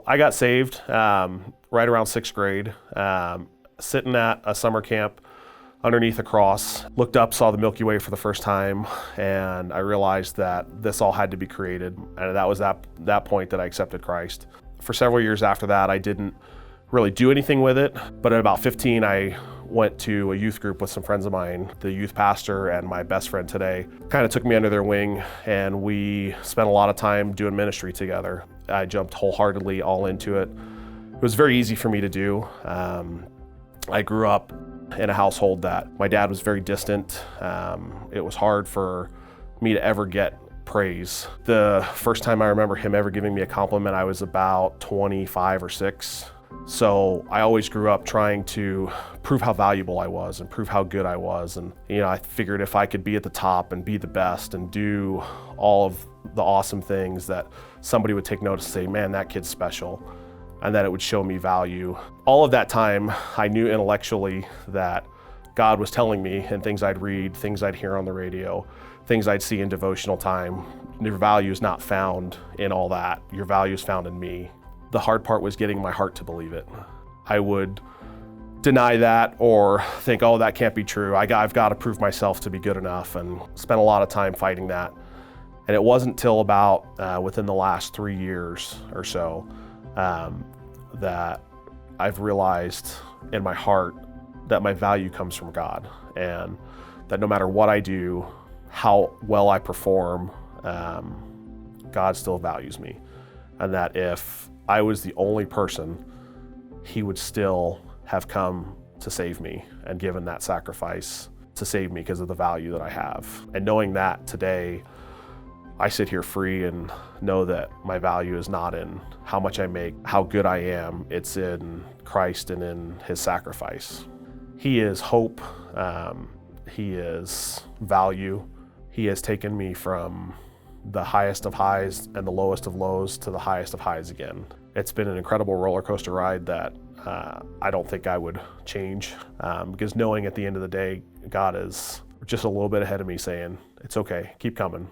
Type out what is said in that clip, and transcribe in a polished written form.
I got saved right around sixth grade, sitting at a summer camp underneath a cross, looked up, saw the Milky Way for the first time, and I realized that this all had to be created. And that was that point that I accepted Christ. For several years after that, I didn't really do anything with it, but at about 15, I went to a youth group with some friends of mine. The youth pastor and my best friend today kind of took me under their wing, and we spent a lot of time doing ministry together. I jumped wholeheartedly all into it. It was very easy for me to do. I grew up in a household that my dad was very distant. It was hard for me to ever get praise. The first time I remember him ever giving me a compliment, I was about 25 or 6. So I always grew up trying to prove how valuable I was and prove how good I was. And, I figured if I could be at the top and be the best and do all of the awesome things, that somebody would take notice and say, man, that kid's special, and that it would show me value. All of that time, I knew intellectually that God was telling me, and things I'd read, things I'd hear on the radio, things I'd see in devotional time, your value is not found in all that. Your value is found in me. The hard part was getting my heart to believe it. I would deny that or think, oh, that can't be true. I've got to prove myself to be good enough, and spent a lot of time fighting that. And it wasn't till about within the last 3 years or so that I've realized in my heart that my value comes from God, and that no matter what I do, how well I perform, God still values me. And that if I was the only person, He would still have come to save me and given that sacrifice to save me because of the value that I have. And knowing that today, I sit here free and know that my value is not in how much I make, how good I am. It's in Christ and in His sacrifice. He is hope. He is value. He has taken me from the highest of highs and the lowest of lows to the highest of highs again. It's been an incredible roller coaster ride that I don't think I would change, because knowing at the end of the day, God is just a little bit ahead of me saying, it's okay, keep coming.